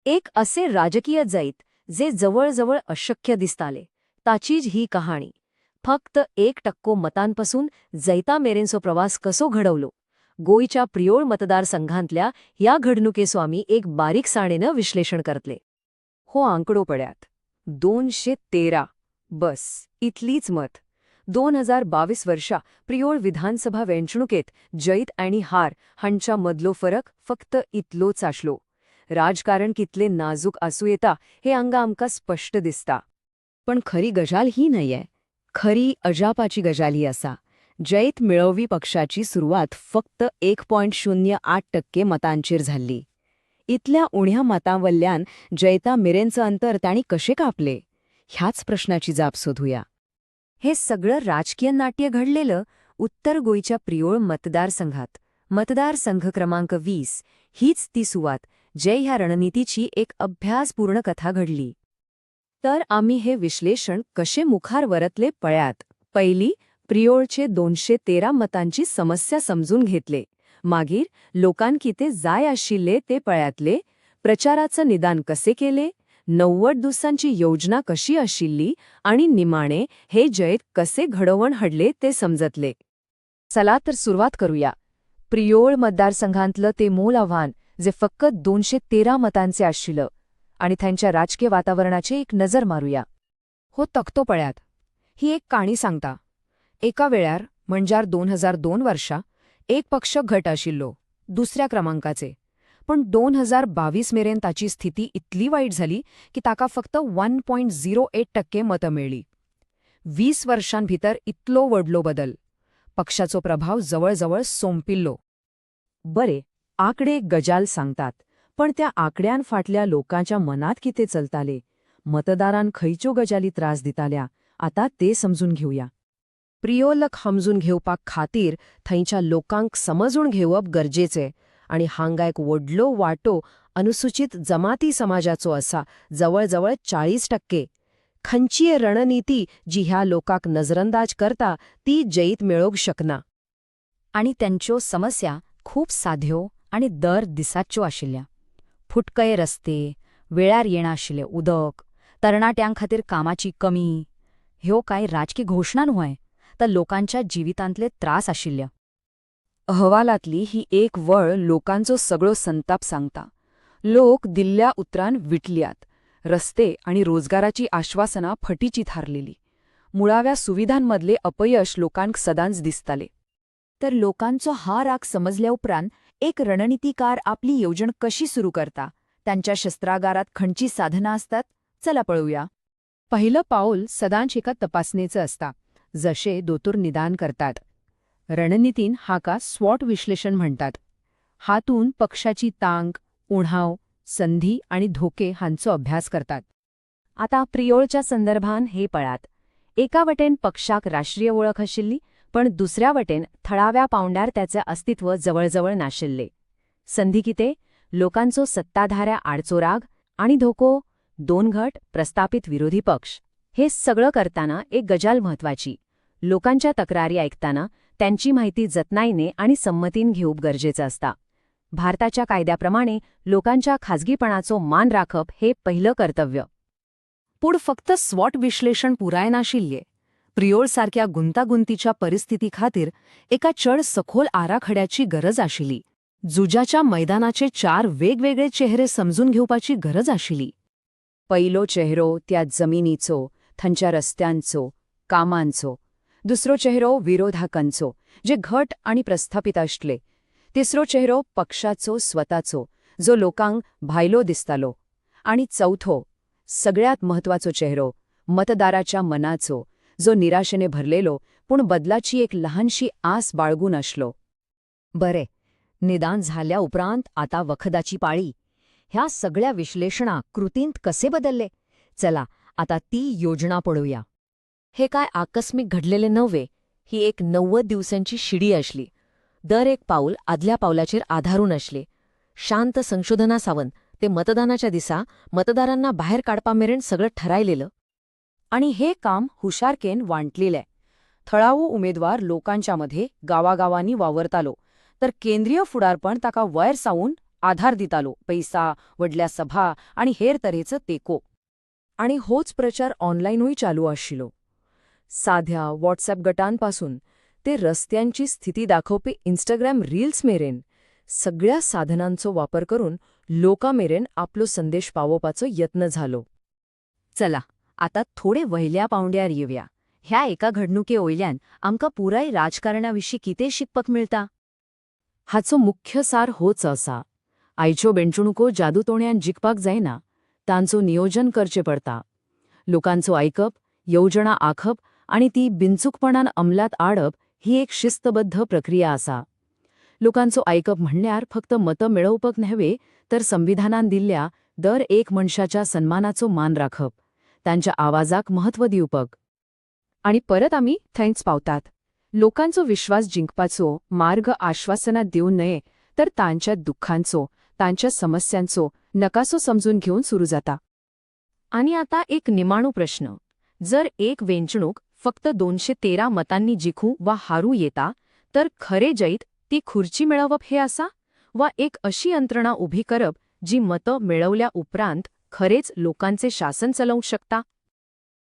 एक असे राजकीय जैत जे जवळजवळ अशक्य दिसताले ताचीच ही कहाणी. फक्त 1% मतांपासून जैता मेरेंचो प्रवास कसो घडवलो गोयच्या प्रियोळ मतदारसंघांतल्या या घडणुकेस्वामी एक बारीकसाणेनं विश्लेषण करतले. हो आंकडो पड्यात 213 बस इतलीच मत. 2022 वर्षा प्रियोळ विधानसभा वेंचणुकेत जैत आणि हार हांच्या मदलो फरक फक्त इतलोच आसलो. राजकारण कितले नाजूक आसूं येता हे हांगा आमकां स्पष्ट दिसता. पण खरी गजाल ही नाहीये. खरी अजापाची गजाल ही आसा. जैत मिळोवी पक्षाची सुरवात फक्त 1.08% मतांचेर जाल्ली. इतल्या उण्या मतांवयल्यान जैता मेरेनचं अंतर तांणी कशें कापले ह्याच प्रश्नाची जाप सोधूया. हे सगळं राजकीय नाट्य घडलेलं उत्तर गोयच्या प्रियोळ मतदारसंघात. मतदारसंघ क्रमांक 20 हीच ती सुवात जे ह्या रणनीतीची एक अभ्यासपूर्ण कथा घडली. तर आम्ही हे विश्लेषण कसे मुखार वरतले पळ्यात. पहिली, प्रियोळचे 213 मतांची समस्या समजून घेतले. मागीर लोकांक किते जाय आशिल्ले ते पळ्यातले. प्रचाराचं निदान कसे केले, 90 दिवसांची योजना कशी आशिल्ली आणि निमाणे हे जैत कसे घडवून हाडले ते समजतले. चला तर सुरुवात करूया. प्रियोळ मतदारसंघांतलं ते मूल आव्हान जे फक्त 213 मतांचे आशिल्लं आणि त्यांच्या राजकीय वातावरणाचे एक नजर मारूया. हो तक्तो पळ्यात. ही एक काणी सांगता. एका वेळार म्हणल्यार 2002 वर्षा एक पक्ष घट आशिल्लो दुसऱ्या क्रमांकाचे. पण 2022 मेरेन ताची स्थिती इतली वाईट झाली की ताका फक्त 1.08% मतं मेळ्ळी. 20 वर्षांभितर इतलो व्हडलो बदल. पक्षाचो प्रभाव जवळजवळ सोंपिल्लो. बरे, आकडे गजाल सांगतात, पण त्या आकड्यान फाटल्या लोकांच्या मनात किते चलताले, मतदारांक खंयच्यो गजाली त्रास दिताल्या, आता ते समजून घेऊया. प्रियोलक समजून घेवपाक खातीर थंयच्या लोकांक समजून घेवप गरजेचे. आणि हांगा एक व्हडलो वाटो अनुसूचित जमाती समाजाचो आसा, जवळजवळ 40%. खंयचीय रणनीती जी ह्या लोकांक नजरअंदाज करता ती जैत मेळोवंक शकना. आणि त्यांच्यो समस्या खूप साध्यो आणि दर दिसाच्यो आशिल्ल्या. फुटकळे रस्ते, वेळार येणा आशिल्लें उदक, तरणाट्यांखातीर कामाची कमी. ह्यो कांय राजकी घोषणा न्हय, तर लोकांच्या जिवितांतले त्रास आशिल्ल्या. अहवालातली ही एक वळ लोकांचो सगळो संताप सांगता. लोक दिल्ल्या उतरान विटल्यात. रस्ते आणि रोजगाराची आश्वासना फटीची थारलेली. मुळाव्या सुविधांमधले अपयश लोकांक सदांच दिसताले. तर लोकांचो हा राग समजल्या उपरांत एक रणनीतीकार आपली योजन कशी सुरू करता, त्यांच्या शस्त्रागारात खंयची साधना असतात, चला पळूया. पहिलं पाऊल सदांच एका तपासणेचं असता, जशे दोतोर निदान करतात. रणनीतीन हाका स्वॉट विश्लेषण म्हणतात. हातून पक्षाची तांक, उणाव, संधी आणि धोके हांचो अभ्यास करतात. आता प्रियोळच्या संदर्भान हे पळात. एका वटेन पक्षाक राष्ट्रीय ओळख आशिल्ली, पण दुसऱ्या वटेन थळाव्या पावंड्यार त्याचे अस्तित्व जवळजवळ नाशिल्ले. संधी किते, लोकांचो सत्ताधाऱ्या आडचो राग आणि धोको, 2 गट, प्रस्थापित विरोधी पक्ष. हे सगळं करताना एक गजाल महत्वाची. लोकांच्या तक्रारी ऐकताना त्यांची माहिती जतनाईने आणि संमतीन घेऊप गरजेचं असता. भारताच्या कायद्याप्रमाणे लोकांच्या खाजगीपणाचो मान राखप हे पहिलं कर्तव्य. पूण फक्त स्वॉट विश्लेषण पुराय नाशिल्ले. प्रियोळसारख्या गुंतागुंतीच्या परिस्थितीखातीर एका चड सखोल आराखड्याची गरज आशिल्ली. जुजाच्या मैदानाचे 4 वेगवेगळे चेहरे समजून घेवपाची गरज आशिल्ली. पहिलो चेहरो त्या जमिनीचो, थंच्या रस्त्यांचो, कामांचो. दुसरो चेहरो विरोधाकांचो, जे घट आणि प्रस्थापित आसले. तिसरो चेहरो पक्षाचो स्वताचो, जो लोकांक भायलो दिसतालो. आणि चौथो, सगळ्यात महत्वाचो चेहरो, मतदाराच्या मनाचो, जो निराशेने भरलेलो पण बदलाची एक लहानशी आस बाळगून आसलो. बरे, निदान झाल्या उपरांत आता वखदाची पाळी. ह्या सगळ्या विश्लेषणा कृतींत कसे बदलले, चला आता ती योजना पळूया. हे काय आकस्मिक घडलेले नव्हे. ही एक 90 दिवसांची शिडी आसली. दर एक पाऊल आदल्या पावलाचेर आधारून आसले. शांत संशोधनासावन ते मतदानाच्या दिसा मतदारांना बाहेर काडपा मेरेन सगळं ठरायलेलं. आणि हे काम हुशारकेन वांटलेलें. थळावू उमेदवार लोकांच्या मध्ये गावागावांनी वावरतालो, तर केंद्रीय फुडारपण ताका वयर सावून आधार दितालो पैसा वडल्या सभा आणि हेर तऱ्हेचं तेको. आणि होच प्रचार ऑनलाईनूय चालू आशिल्लो. साध्या व्हॉट्सॲप गटांपासून ते रस्त्यांची स्थिती दाखवपी इंस्टाग्राम रील्स मेरेन सगळ्या साधनांचो वापर करून लोकांमेरेन आपलो संदेश पावोवपाचो यत्न झालो. चला आता थोडे वयल्या पावंड्यार येवया. ह्या एका घडणुके वयल्यान आमकां पुराय राजकारणाविशीं कितें शिकपाक मेळटा? हाचो मुख्य सार होच असा. आयच्यो वेंचणुको जादूतोणयान जिखपाक जायना, तांचो नियोजन करचें पडटा. लोकांचो आयकप, येवजणां आखप आणि ती बिनचूकपणान अंमलात हाडप ही एक शिस्तबद्ध प्रक्रिया आसा. लोकांचो आयकप म्हणल्यार फक्त मतं मेळोवपाक न्हवे तर संविधानान दिल्ल्या दर एक मनशाच्या सन्मानाचो मान राखप, तांच्या आवाजाक महत्व दिवपाक. आणि परत आमी थंयच पावतात. लोकांचो विश्वास जिंकपाचो मार्ग आश्वासनां दिवं नये तर तांच्या दुःखांचो, तांच्या समस्यांचो नकासो समजून घेवन सुरू जाता. आणि आता एक निमाणू प्रश्न. जर एक वेंचणूक फक्त 213 मतांनी जिखू वा हारू येता, तर खरे जैत ती खुर्ची मेळवप हे आसा? वा एक अशी यंत्रणा उभी करप जी मतं मिळवल्या उपरांत खरेच लोकांचे शासन चलोवंक शकता?